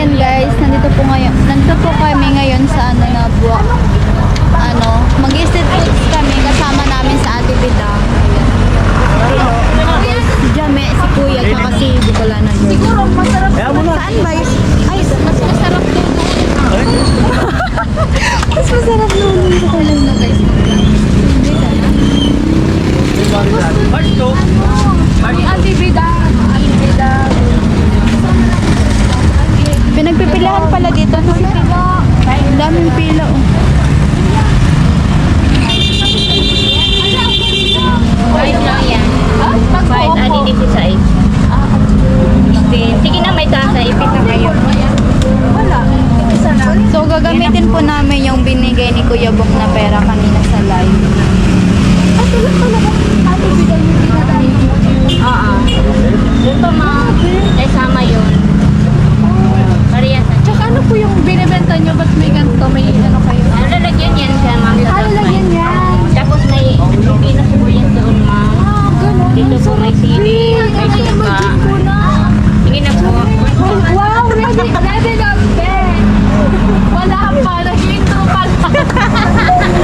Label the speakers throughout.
Speaker 1: ayan guys, nandito po kami ngayon sa mag-street foods kami kasama namin sa Ate Bidang. Si Jame, si Kuya, tsaka si Bicolana. Siguro masarap. Saan ba? Ay, mas masarap doon. Mas masarap doon. Ito lang na guys. Ate Bidang. Pinagpipilahan pala dito. Ang daming pila.
Speaker 2: Kahit lang yan. Kahit alin ito sa ito. Sige na, may tasa. Ipit na kayo.
Speaker 1: So, gagamitin po namin yung binigay ni Kuya Bong na pera kanina sa live.
Speaker 2: Oo. Yun pa ma. Ay, sama yun. Pariyasan.
Speaker 1: Tsaka ano po yung binibenta nyo? Ba't may ganito? May ano kayo?
Speaker 2: Lalagyan yan siya, ma'am.
Speaker 1: Lalagyan yan.
Speaker 2: Tapos may pinasibuyas doon, ma'am. Dito po may sili, may suka. Sige na po.
Speaker 1: Wow! Ready lang, Ben! Wala pa. Nag-intro pa lang.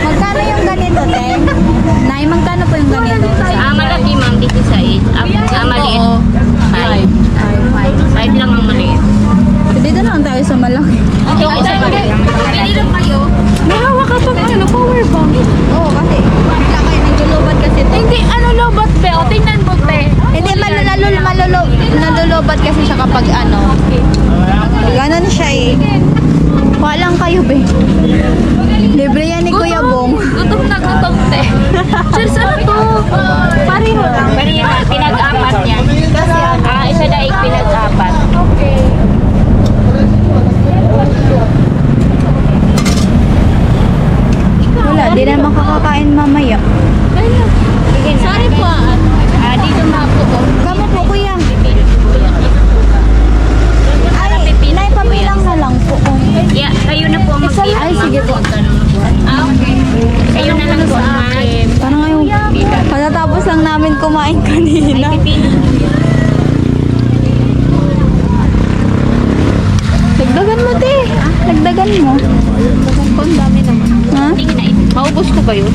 Speaker 1: Magkano yung ganito, Ten? Nay, magkano po yung ganito?
Speaker 2: Malaki, ma'am. Dito sa it. Maliit. 5 lang ang maliit.
Speaker 1: Dito naman tayo sa malaki.
Speaker 2: Ito isa pa rin. Pili lang kayo.
Speaker 1: May hawak ka pang power bank. Oo, kasi bigla kayo naglulubat kasi ito.
Speaker 2: Hindi, lobat be? O, tingnan mo be.
Speaker 1: Hindi, nalulubat kasi siya kapag Ganon siya eh. Kuha lang kayo be. Libre yan ni Kuya Bong.
Speaker 2: Gutom na gutom, te. Sir, saan to? Pareho lang. Pareho lang. Pinag-apat yan. Isa daig pinag-apat. Okay.
Speaker 1: Wala, di na makakakain mamaya.
Speaker 2: Sorry po. Dito na po.
Speaker 1: Kamo po, Kuya. Ay, naipabilang na lang po.
Speaker 2: Yeah, kayo na po mag-give.
Speaker 1: Ay, sige po.
Speaker 2: Okay. Kayo na lang po mag-give.
Speaker 1: Parang ngayon, pagkatapos lang namin kumain kanina. Dagdagan mo, te. Dagdagan mo.
Speaker 2: Ang dami naman.
Speaker 1: Ha?
Speaker 2: Tingin na ito. Maubos ko ba yun?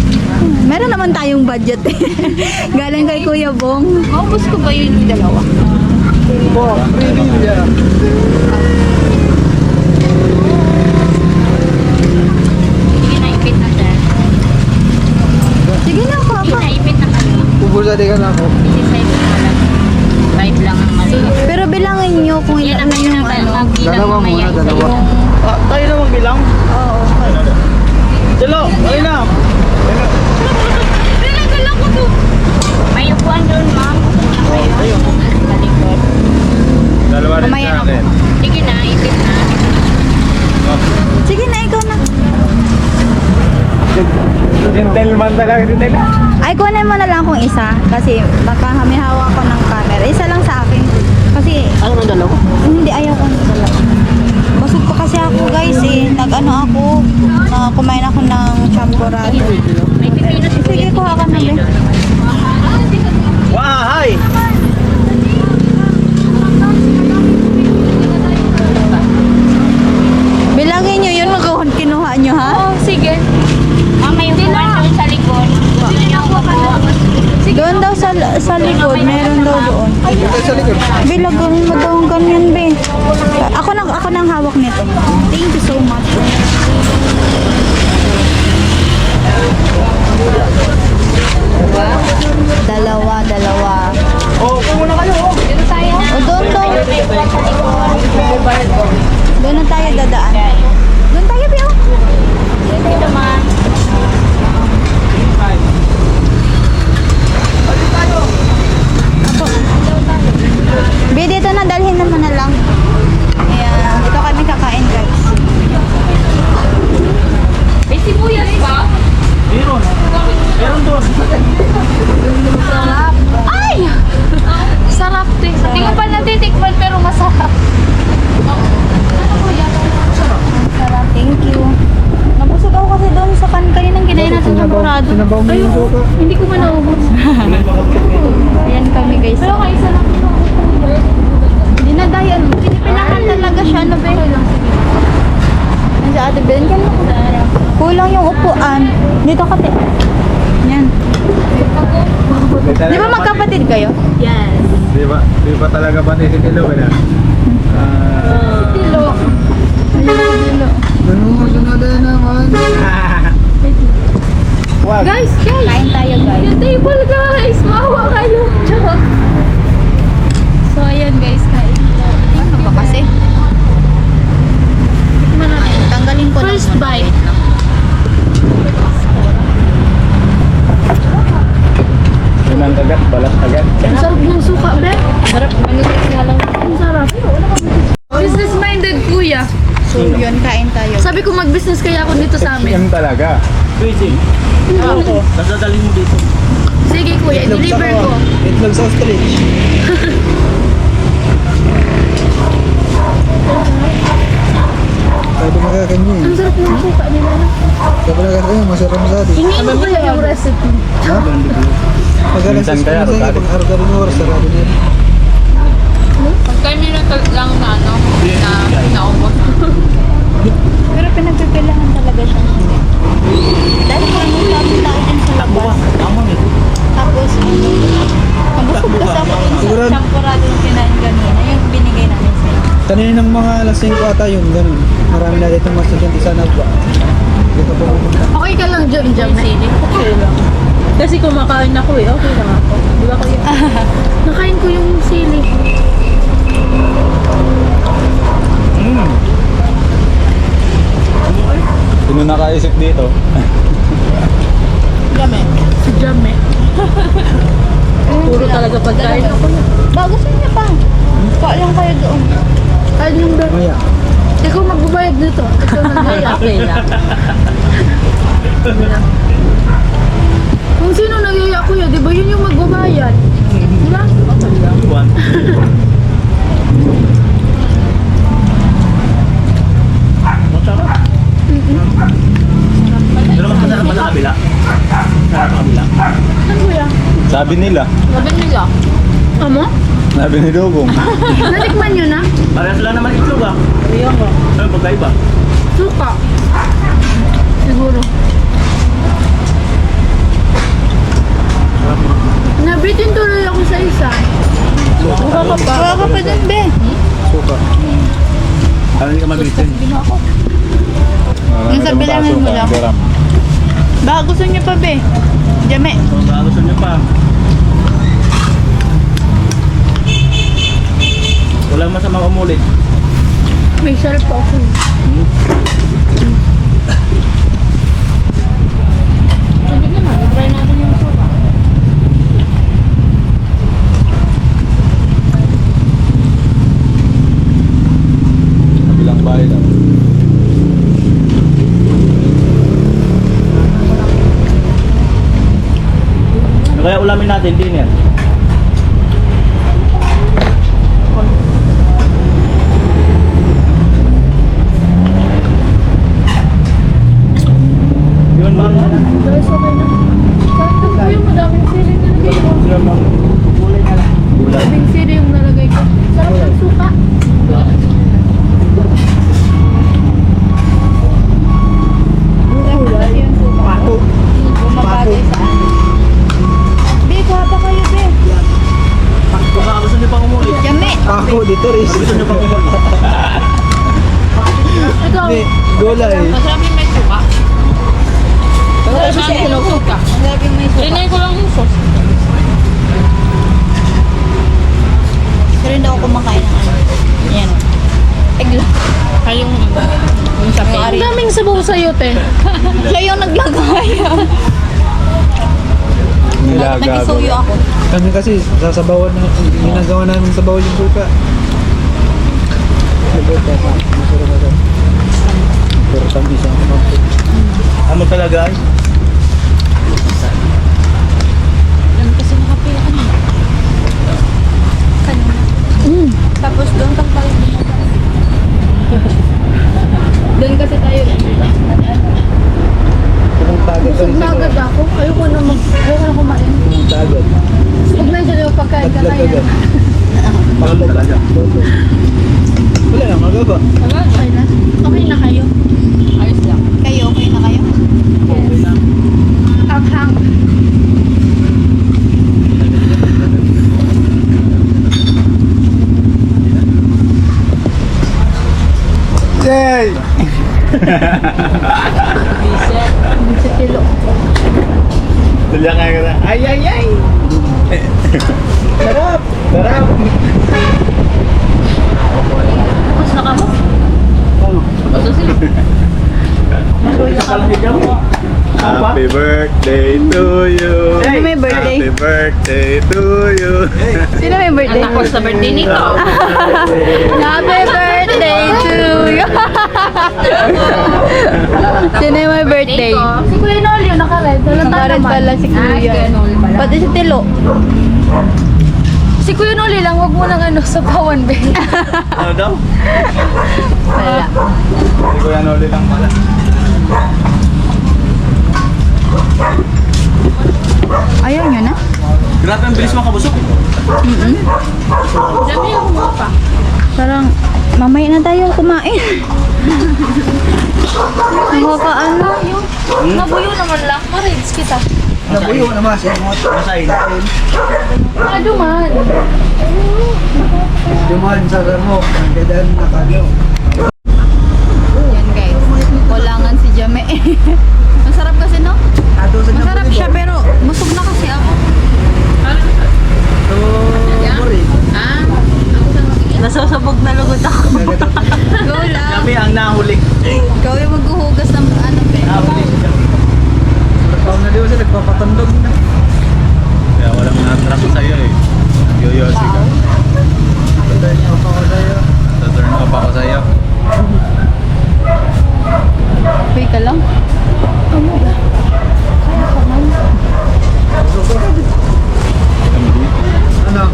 Speaker 1: Meron naman tayong budget eh. Galing kay Kuya Bong.
Speaker 2: Maubos ko ba yun yung dalawa? Sige na, ipit na dyan.
Speaker 1: Sige na,
Speaker 2: Sige
Speaker 1: Papa.
Speaker 2: na, ipit na kayo.
Speaker 3: Ubusa di ka na ako.
Speaker 2: Kasi 5 lang ang maliit.
Speaker 1: Pero bilangin nyo kung
Speaker 2: Yan
Speaker 1: ilan
Speaker 2: ang kayo
Speaker 1: yung
Speaker 2: na magbilang
Speaker 3: Dalawa
Speaker 2: mamaya.
Speaker 3: muna, dalawa. Tayo na magbilang.
Speaker 1: Oo, okay.
Speaker 3: Dalo, wala na.
Speaker 2: May upuan doon, ma'am. Kayo. Sa likod.
Speaker 3: Dalawa
Speaker 1: rin Mamaya sa na. akin.
Speaker 2: Sige na, ipit na.
Speaker 1: Sige na, ikaw na.
Speaker 3: Gentleman talaga, gentleman.
Speaker 1: Ay, kunin mo na lang kung isa. Kasi baka may hawak ko ng camera. Isa lang sa akin. Kasi,
Speaker 3: Ano ng dalawa?
Speaker 1: hindi, ayaw ko ng dalawa. Busog pa kasi ako guys eh. Kumain ako ng champurado.
Speaker 2: May pipino si
Speaker 1: Sige, kuha ka na be.
Speaker 3: Wahay!
Speaker 1: Bilangin nyo yun, kinuha nyo ha?
Speaker 2: Oo, sige. Ma'am, may upuan doon sa likod. Gusto niyo ako po?
Speaker 1: Doon daw sa likod, meron daw doon.
Speaker 3: Ito sa likod.
Speaker 1: Bilagyan mo daw ang ganyan be. Ako nang hawak nito. Thank you so much. Dalawa.
Speaker 3: Oh, upo muna kayo.
Speaker 2: Dito tayo.
Speaker 1: O doon daw.
Speaker 2: May upuan sa likod.
Speaker 1: Doon na tayo dadaan. Doon tayo be.
Speaker 2: Dito, ma'am.
Speaker 1: Ako. Be, dito na, dalhin naman na lang. Ayan, dito kami kakain guys.
Speaker 2: May sibuyas ba?
Speaker 3: Meron. Meron doon.
Speaker 2: Sarap. Ay! Sarap din. Hindi ko pa natitikman pero masarap.
Speaker 1: Sarap, thank you. Nabusog ako kasi doon sa kaninang kinain natin sa Dorado.
Speaker 3: Sinabaw mo yung suka.
Speaker 2: Hindi ko pa naubos.
Speaker 1: Ayan kami guys.
Speaker 2: Pero kaisa lang.
Speaker 1: Dinadayan. Pinipilahan talaga siya, no be? Dito ka, te. Yan. Di ba magkapatid kayo?
Speaker 2: Yes.
Speaker 3: Di ba talaga ba si Tilo na?
Speaker 1: Tilo. Ayun, Tilo.
Speaker 3: Sunod na naman. Wag.
Speaker 2: Guys!
Speaker 1: Kain tayo, guys.
Speaker 2: Yung table, guys! Maawa kayo! Charot! So, ayan guys, kain.
Speaker 1: Ano ba kasi?
Speaker 2: Tikman natin.
Speaker 1: Tanggalin ko
Speaker 2: First
Speaker 1: lang muna.
Speaker 2: bite.
Speaker 1: Wait lang.
Speaker 3: Unang kagat, balas agad.
Speaker 2: Ang sarap ng suka, be.
Speaker 1: Sarap. Manipis nga lang.
Speaker 2: Ang sarap. Business-minded, kuya.
Speaker 1: So, yun, kain tayo.
Speaker 2: Sabi ko mag-business kaya ako dito sa amin.
Speaker 3: Yan talaga. Pwede.
Speaker 1: Ako.
Speaker 3: Dadalhin mo dito.
Speaker 2: Sige, kuya, deliver ko.
Speaker 3: Itlog sa ostrich. Sabi na kaya kanya
Speaker 2: Ang sarap ng suka nila.
Speaker 3: Sabi na kaya masarap sa atin.
Speaker 2: Hingin mo kaya yung recipe.
Speaker 3: Ha? Magalang sa school sa iyo, pag-araw rin oras, sarado na yun.
Speaker 2: Pagka minute lang na ano, na naubos.
Speaker 1: Pero pinagpipilangan talaga siya. Dahil maraming tao din sa labas. Tapos, mabusog kasi ako dun sa
Speaker 3: Sigurado.
Speaker 1: champurado yung kinain kanina, yung binigay namin sa'yo.
Speaker 3: Kanina ng mga alas 5 ata yun, ganun. Marami na dito mga estudyante sana ba? Dito po pupunta.
Speaker 2: Okay ka lang dyan, dyan.
Speaker 4: Okay lang. Kasi kumakain ako eh. Okay lang ako. Di ba kuya?
Speaker 2: Nakain ko yung sili.
Speaker 3: Sino nakaisip dito?
Speaker 4: Kami.
Speaker 2: Si Jame.
Speaker 4: Puro talaga pagkain ako.
Speaker 1: Bago sa inyo pa. Lang kayo doon.
Speaker 2: Ano yung dami?
Speaker 3: Maya.
Speaker 2: Ikaw magbabayad dito. Ikaw nagbayad.
Speaker 4: Okay lang.
Speaker 2: Kung sino nagyaya kuya, di ba yun yung magbabayad? Di ba?
Speaker 3: Pero mas masarap pa sa kabila. Sarap sa kabila.
Speaker 2: Ano kuya?
Speaker 3: Sabi nila.
Speaker 2: Sabi nila. Amo?
Speaker 3: Sabi ni Dugong.
Speaker 2: Natikman nyo na?
Speaker 3: Parehas lang naman itlog ah.
Speaker 4: Ayun ko.
Speaker 3: Ano pagkaiba?
Speaker 2: Suka. Siguro. Nabitin tuloy ako sa isa.
Speaker 1: Bawa ka pa dun, be.
Speaker 3: Suka. Ano hindi ka mabilisin?
Speaker 1: Yung sa bilangan mo lang. Baka gusto niyo pa, be. Jame.
Speaker 3: Kung gusto nyo pa. Walang masamang umulit.
Speaker 2: May sarap pa ako. Sige naman, try natin yung suka.
Speaker 3: Kabilang bahay daw. Ano kaya ulamin natin dinner? Yun ba?
Speaker 2: Guys, okay na. Kahit na kuya, madaming sili nilagay ko.
Speaker 3: Gulay na lang. Gulay.
Speaker 2: Madaming sili yung nalagay ko. Sarap ng suka.
Speaker 1: Bumabagay sa ano. Be, kuha pa kayo, be.
Speaker 3: Kung gusto nyo pang umulit.
Speaker 1: Jame.
Speaker 3: Ako, dito rin. Gusto nyo pang umulit.
Speaker 2: Ikaw,
Speaker 3: Gulay.
Speaker 4: Masarap yung may suka. Masarap siya yung suka.
Speaker 1: Laging may suka.
Speaker 4: Rinay ko lang yung sauce.
Speaker 1: Pero hindi ako kumakain ng ano. Yan. Egg lang.
Speaker 4: Ay yung sa
Speaker 1: Yung
Speaker 2: ang
Speaker 1: ari.
Speaker 2: daming sabaw sa'yo, te.
Speaker 1: Siya yung naglagay. Nag-isuyo ako.
Speaker 3: Kami kasi sasabawan na, ginagawa namin sabaw yung suka. Pero kami sa mga amo talaga ay?
Speaker 1: Alam kasi nakapila ka na. Kanina. Tapos doon kang tayo. Doon kasi tayo.
Speaker 3: Kung tagad
Speaker 2: Busog na agad ako. Ayoko na kumain.
Speaker 3: Kung tagad.
Speaker 2: Huwag na dyan yung pagkain ka
Speaker 3: Taglag
Speaker 2: kaya.
Speaker 3: agad. Pakatag talaga. Wala lang, magaba.
Speaker 2: Okay na. Okay na kayo.
Speaker 4: ayos lang.
Speaker 1: Kayo, okay na kayo?
Speaker 3: Okay na.
Speaker 5: Yay!
Speaker 1: Sa kilo.
Speaker 5: Dali ka na. Ay, ay, ay! Sarap! Sarap!
Speaker 2: Tapos na ka mo.
Speaker 5: Happy birthday to you!
Speaker 4: Sino may birthday?
Speaker 5: Happy birthday to you!
Speaker 4: Sino may birthday?
Speaker 2: Ang tapos sa birthday nito.
Speaker 1: Happy birthday to you!
Speaker 4: Sino yung may birthday?
Speaker 1: Si Kuya Nol yun, naka-red.
Speaker 4: Nakared pala si Kuya. Pati si Tilo.
Speaker 1: Si Kuya Noli lang, wag mo nang ano, sa pawan, Ben.
Speaker 5: Ano daw?
Speaker 1: Wala.
Speaker 5: Hindi ko yan uli lang pala.
Speaker 1: Ayaw nyo na?
Speaker 5: Grabe ang bilis makabusok.
Speaker 2: Dami yung mo pa.
Speaker 1: Parang, mamaya na tayo kumain. Nakakaano.
Speaker 2: Nabuyo naman lang. Marins kita.
Speaker 3: Nabuyo naman siya. Masahin.
Speaker 1: Duman.
Speaker 3: Dumaan sa ramo. Ang dadaan na kagyo.
Speaker 1: Yan guys. Kulangan si Jame. Masarap kasi no? Masarap siya pero busog na kasi ako.
Speaker 4: Nasusubog na lugod ako.
Speaker 1: Go lang.
Speaker 5: Kami ang nahuli.
Speaker 1: Ikaw yung maghuhugas ng ano, Ben.
Speaker 3: Taon na di ba siya nagpapatandog na.
Speaker 5: Kaya walang natrap sa'yo eh. Yoyosi ka.
Speaker 3: Turn off ako sa'yo.
Speaker 5: Turn off ako sa'yo.
Speaker 1: Wait ka lang.
Speaker 3: Ano?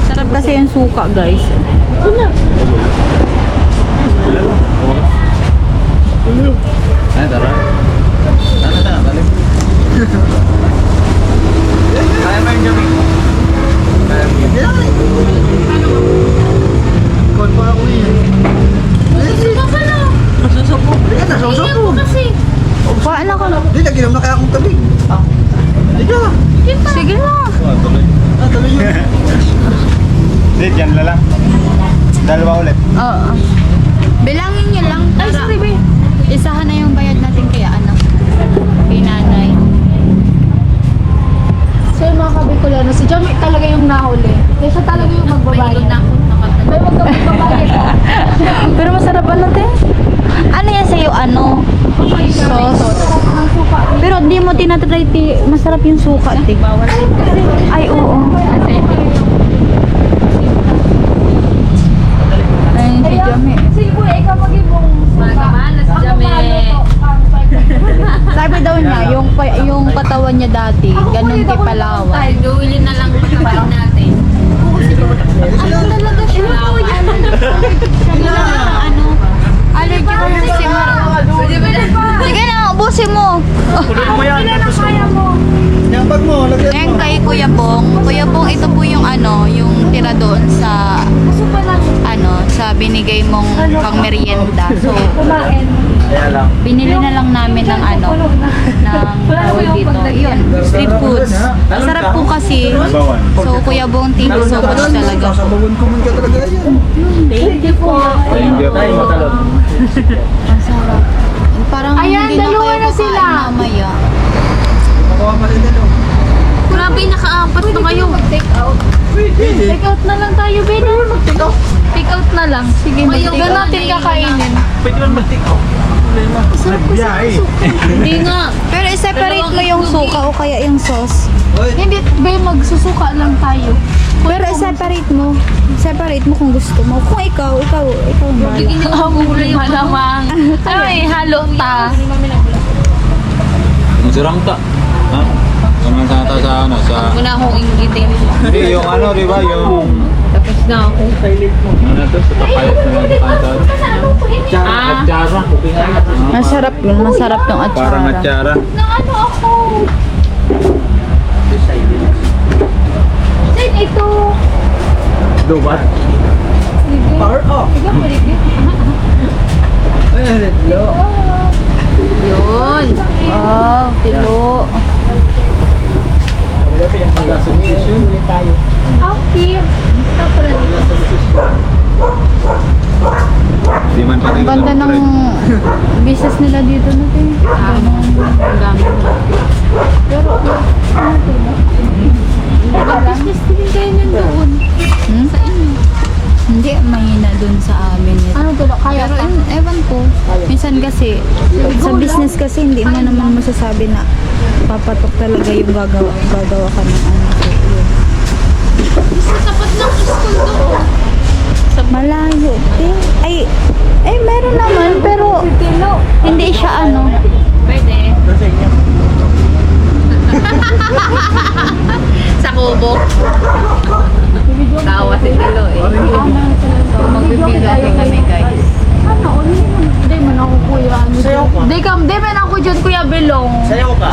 Speaker 1: Sarap kasi yung suka guys.
Speaker 5: Ay, tara. Tara na, balik. Kaya mo yung gabi. Kaya mo yun.
Speaker 3: Kon pa ako yun.
Speaker 4: Nasusubog.
Speaker 3: Hindi ka nasusok mo.
Speaker 1: Paano ka?
Speaker 3: Hindi, naginom na kaya akong tabi. Hindi ka.
Speaker 1: Sige na.
Speaker 5: Oh, tuloy.
Speaker 3: Tuloy yun.
Speaker 5: Hindi, dyan na lang. Dalawa ulit.
Speaker 1: Oo. Bilangin niyo lang. Ay, sorry, be. Isahan na yung bayad natin kaya ano. Kay nanay.
Speaker 6: So yung mga kabikulano, si Jomi talaga yung nahuli. Kaya siya talaga yung magbabayad. May wag ka magbabayad.
Speaker 1: Pero masarap ano, te? Ano yan sa'yo? Ano? Sauce. Pero di mo tinatry, te. Masarap yung suka, te. Ay, oo. Ayun si Jami.
Speaker 6: Sige po, ikaw mag-ibong.
Speaker 2: Magkamana si Jame.
Speaker 1: Sabi daw niya, yung katawan niya dati, ganun kay Palawan.
Speaker 2: Gawin na lang pagkapain natin.
Speaker 1: Ano talaga siya? Ano? Allergy ko yung simar. Sige na, ubusin mo.
Speaker 5: Kunin mo yan.
Speaker 3: Yung bag mo, lagyan
Speaker 1: Ngayon
Speaker 3: mo.
Speaker 1: kay Kuya Bong. Kuya Bong, ito po yung ano, yung tira doon sa sa binigay mong pang merienda. So,
Speaker 6: Kumain.
Speaker 5: Kaya lang.
Speaker 1: binili na lang namin ng ano, ng tawag dito. Yun, street foods. Masarap po kasi.
Speaker 5: Bawan.
Speaker 1: So, Kuya Bong, thank you so much talaga.
Speaker 3: Sasabawan ko man ka talaga yan.
Speaker 1: Thank you po.
Speaker 5: Thank you.
Speaker 1: Masarap. Parang
Speaker 6: Ayan,
Speaker 1: hindi na
Speaker 6: dalawa
Speaker 1: kayo
Speaker 6: na
Speaker 1: kakain
Speaker 6: sila.
Speaker 1: mamaya.
Speaker 3: Makuha pa rin ano.
Speaker 2: Grabe, naka-apat na kayo.
Speaker 6: Take out.
Speaker 3: Pwede.
Speaker 6: Take out na lang tayo, Ben. Take out. Take out na lang. Sige,
Speaker 2: Ayaw
Speaker 6: doon
Speaker 2: na,
Speaker 6: natin
Speaker 2: ayaw
Speaker 6: kakainin.
Speaker 5: Pwede man mag-take-out. Problema. Nagbiyahe.
Speaker 2: Hindi nga.
Speaker 1: Pero i-separate mo yung suka o kaya yung sauce.
Speaker 3: Hoy,
Speaker 6: Hindi, Ben, magsusuka lang tayo.
Speaker 1: Pero i-separate mo. Separate mo kung gusto mo. Kung ikaw ang bahala.
Speaker 2: Bigyan niyo ako gulay yung
Speaker 6: Malamang. Ay, halo ta.
Speaker 5: Masirang ta. Ha? Naman sa ata sa ano, sa...
Speaker 2: Muna akong inggitin.
Speaker 5: Hindi, yung ano, di ba? Yung...
Speaker 2: Tapos na ako.
Speaker 5: Ano to? Sa papayat na lang kansan. Atsara.
Speaker 1: Masarap yun. Masarap yung atsara.
Speaker 5: Parang atsara.
Speaker 6: Na ano ako? Then ito.
Speaker 5: Duba.
Speaker 3: power off.
Speaker 6: Ikaw mo rin.
Speaker 3: Ayun, hello.
Speaker 1: Yun. Oh, tilo.
Speaker 6: Okay.
Speaker 5: Di man pa rin.
Speaker 1: Ba ganda ng business nila dito natin.
Speaker 2: Ang dami.
Speaker 1: Pero,
Speaker 2: Business din kayo nandoon.
Speaker 1: hmm?
Speaker 2: Sa inyo.
Speaker 1: Hindi, mahina dun sa amin.
Speaker 6: Ano to? Kaya
Speaker 1: Pero ewan ko, minsan kasi, sa business kasi hindi mo naman masasabi na papatok talaga yung gagawa ka ng ano. So, yun.
Speaker 2: Tapat ng school doon.
Speaker 1: Malayo, eh. Ay, meron naman, pero hindi siya ano.
Speaker 2: Pwede. Sa kubo. Tawa si Tilo eh.
Speaker 1: So, magbibigay kami guys.
Speaker 6: Ano? Hindi man ako kuya. Hindi man ako dyan kuya Belong.
Speaker 3: Sayaw ka.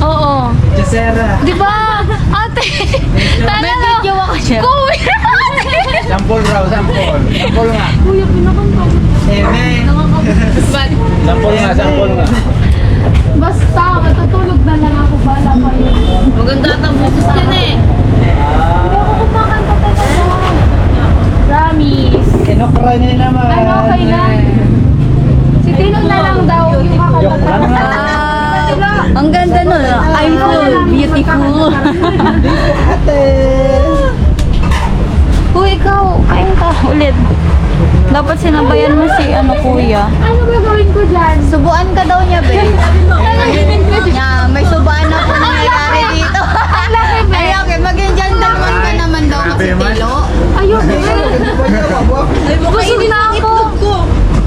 Speaker 6: Oo.
Speaker 3: Jacera.
Speaker 6: Di ba? Ate!
Speaker 1: May video ako siya.
Speaker 6: Kuya!
Speaker 3: Sampol raw, sampol. Sampol nga.
Speaker 6: Kuya, pinakanta ko.
Speaker 3: Eme.
Speaker 2: But,
Speaker 3: Sampol nga, sampol nga.
Speaker 6: Basta, matutulog na lang ako. Bala pa yun.
Speaker 2: maganda ang business din eh.
Speaker 6: Hindi ako kumakanta talaga. Promise.
Speaker 3: Kinokray niya naman.
Speaker 6: Ano, okay lang. Si Tino na lang daw yung kakanta.
Speaker 1: Ang ganda nun. I'm full, beautiful.
Speaker 3: Ate.
Speaker 1: Uy, ikaw, kain ka ulit. Dapat sinabayan mo si ano kuya.
Speaker 6: Ano gagawin ko dyan?
Speaker 1: Subuan ka daw niya, be. Nya, may subuan na po nangyayari dito. Ay, okay, maging gentleman ka naman daw kasi tilo.
Speaker 6: Ayun eh. Busog na ako.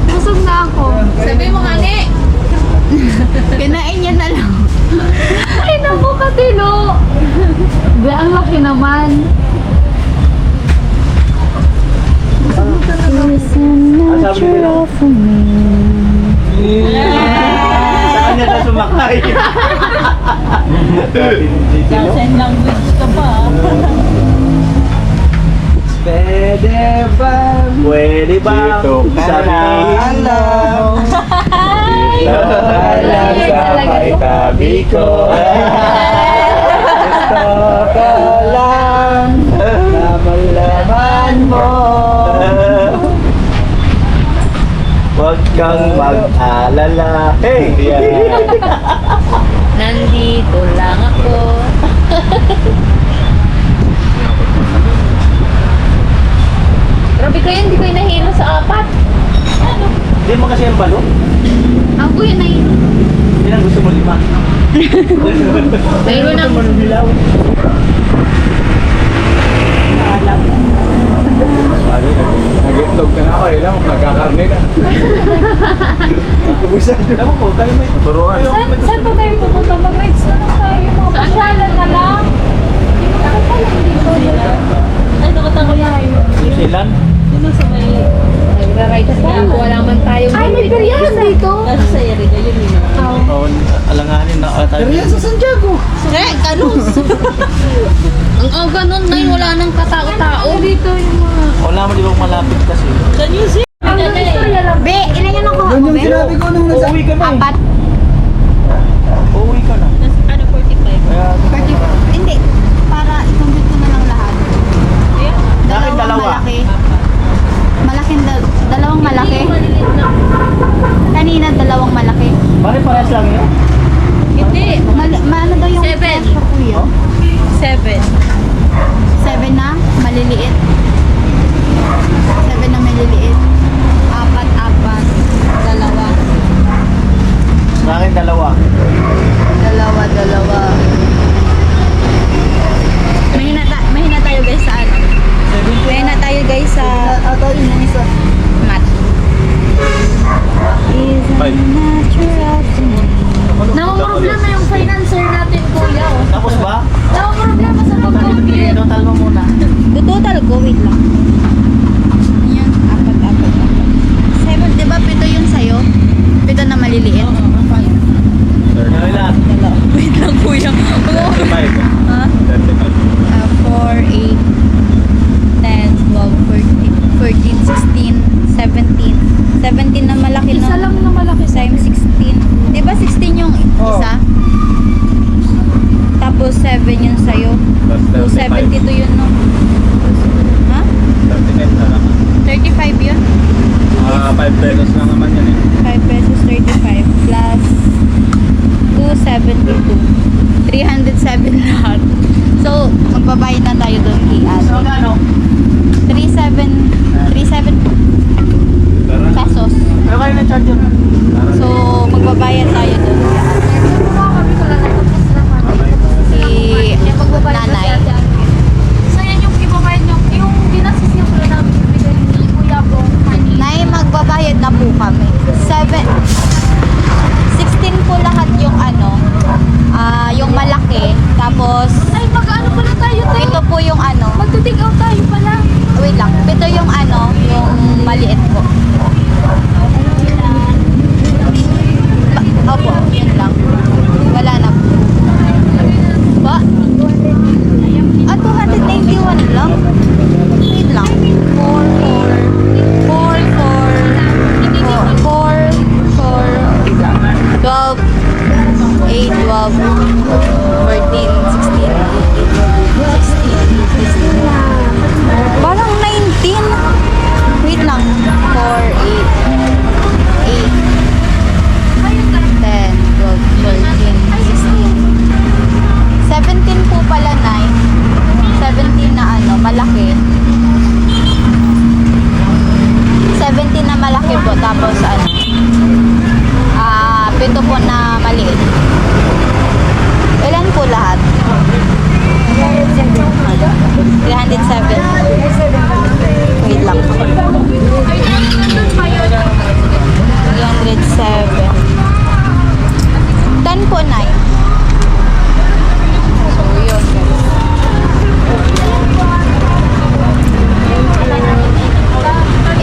Speaker 6: Busog na ako.
Speaker 2: Sabi mo nga ni.
Speaker 1: Kinain niya na lang.
Speaker 6: Ay, naku ka, Tilo. Be, ang laki naman.
Speaker 1: Natural for me.
Speaker 3: Sa kanya na sumakay.
Speaker 4: Sign language ka pa.
Speaker 3: Pwede ba? Pwede ba? Sabihin lang. Alam sa maitabi ko. Gusto ko lang na malaman mo. Huwag kang mag-alala. Hey!
Speaker 2: Nandito lang ako. Grabe kayo, hindi kayo nahilo sa apat.
Speaker 3: Hindi mo kasi yung balo?
Speaker 2: Ang kuya nahilo.
Speaker 3: Hindi lang gusto mo 5.
Speaker 2: Nahilo na.
Speaker 3: Bilaw.
Speaker 5: Nag-itlog ka na ako, ilang nagkakarne na.
Speaker 3: Alam mo po, tayo may turuan.
Speaker 6: Saan pa tayo pupunta? Mag-rides na lang tayo. Mga pasyalan na lang. Hindi mo nakita lang dito.
Speaker 4: Ay, nakatawa niya.
Speaker 3: New Zealand?
Speaker 4: Sino sa may...
Speaker 2: Nagra-rides na ako. Wala man tayong
Speaker 6: Ay, may period dito.
Speaker 4: Kasi sa Iriga, yun yun.
Speaker 3: Oo, alanganin na tayo. Pero yan sa Santiago.
Speaker 2: Ang aga nun na yun, wala nang katao-tao.
Speaker 6: Dito yung mga...
Speaker 3: Wala mo di ba malapit kasi.
Speaker 4: Sa New Zealand.
Speaker 6: Ang istorya lang.
Speaker 1: Be, ilan yung nakuha mo, be?
Speaker 3: ko nung uuwi ka na.
Speaker 1: Apat.
Speaker 3: Uuwi ka na.
Speaker 4: Ano, 45?
Speaker 3: Kaya,
Speaker 1: Hindi. Para i-compute ko na lang lahat.
Speaker 3: Bakit dalawa?
Speaker 1: Malaki. Dalawang malaki. Kanina, dalawang malaki.
Speaker 3: pare-pares lang yun.
Speaker 2: Hindi.
Speaker 1: Ano daw yung
Speaker 2: 7.
Speaker 1: presyo, kuya?
Speaker 4: 7.
Speaker 1: 7 na, maliliit. 7 na maliliit. Apat. Dalawa.
Speaker 3: Sa akin dalawa.
Speaker 1: Dalawa. Mahina tayo guys sa ano. Mahina tayo guys sa mat. Is
Speaker 5: Five.
Speaker 1: natural to me.
Speaker 6: Namumroblema yung financer natin, kuya. Oh.
Speaker 3: Tapos ba?
Speaker 6: Namumroblema sa pag-compute.
Speaker 3: Total mo muna.
Speaker 1: Total ko, wait lang. Yan, apat. 7, di ba 7 yung sayo? 7 na maliliit.
Speaker 3: Dalawa lang.
Speaker 1: Wait lang kuya.
Speaker 5: 35.
Speaker 1: Ha?
Speaker 5: 35.
Speaker 1: 4, 8, 10, 12, 14, 16, 17. 17 na malaki
Speaker 6: Isa lang na malaki sa
Speaker 1: Times 16. Di ba 16 yung isa? Tapos 7 yung sayo.
Speaker 5: Plus
Speaker 1: 2, 72 yun no? Ha?
Speaker 5: 39 na lang.
Speaker 1: 35 yun?
Speaker 5: 5 pesos lang naman yan eh.
Speaker 1: 5 pesos 35 plus 272. 307 lahat. So, magbabayad na tayo doon kay ate. 37 pesos. So, magbabayad tayo doon kay ate. Si nanay.
Speaker 6: So yan yung ibabayad nyo. Yung ginasis niyo pala namin ibigay ni Kuya Bong.
Speaker 1: Nay, magbabayad na po kami. 16 po lahat yung ano, yung malaki. Tapos,
Speaker 6: Ay, mag-ano pala tayo tayo?
Speaker 1: ito po yung ano,
Speaker 6: Magti-take out tayo pala.
Speaker 1: wait lang, ito yung ano, yung maliit po. Opo, yun lang. Wala na po. Ba? 291 lang. Wait lang. 12, 8, 12, 14, 16, 16. Parang 19. Wait lang. 4, 8, 10, 12, 13, 16. 17 po pala, Nay. 17 na ano, malaki. 17 na malaki po. Tapos ano, 7 po na maliit. Ilan po lahat? 307. Wait lang. 307. 10 po, Nay. So, yun, guys.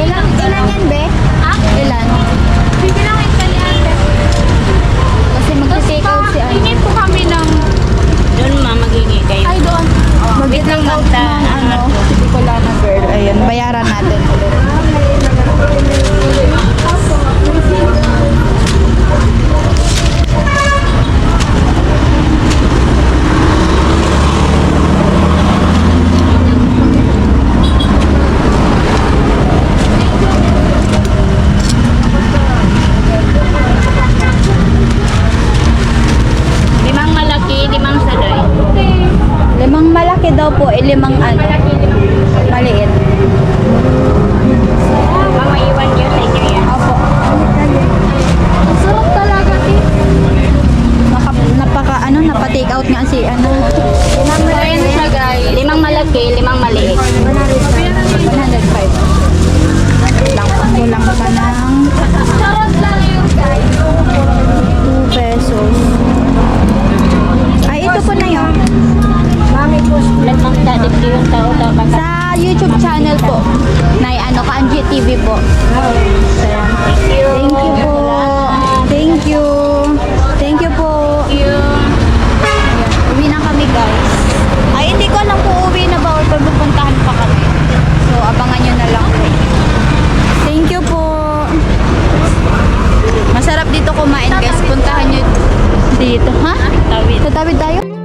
Speaker 1: Ilan yan, be? Ilan?
Speaker 6: Bibilangin ka ni ate.
Speaker 1: Kasi mag-take out si ano.
Speaker 6: Hingin po kami ng...
Speaker 2: Doon ma, maghingi kayo.
Speaker 6: Ay, doon.
Speaker 1: Mag-take out ng ano, Bicolana girl. Ayan, bayaran natin ulit.
Speaker 2: Limang malaki, limang saday.
Speaker 1: 5 malaki daw po, 5 ano, maliit.
Speaker 2: Mama, iwan nyo sa inyo yan.
Speaker 1: Opo.
Speaker 6: Ang sarap talaga, eh.
Speaker 1: Napa-take out nga si ano.
Speaker 2: So, yun siya guys. Limang malaki, limang maliit.
Speaker 1: 105. Kulang pa ng
Speaker 6: Sarap lang yun, guys.
Speaker 1: 2 pesos. Ay, ito po na yun.
Speaker 2: Lamang dadip ko yung tao dapat.
Speaker 1: Sa YouTube channel po. Nay, ano, Kaanji TV po. Ayan. Thank you po. Thank you. Thank you po. Ayan. Uwi na kami, guys. Ay, hindi ko alam kung uwi na ba or pupuntahan pa kami. So, abangan nyo na lang po. Thank you po. Masarap dito kumain, guys. Puntahan nyo dito. Ha?
Speaker 2: Tawid.
Speaker 1: Tatawid tayo?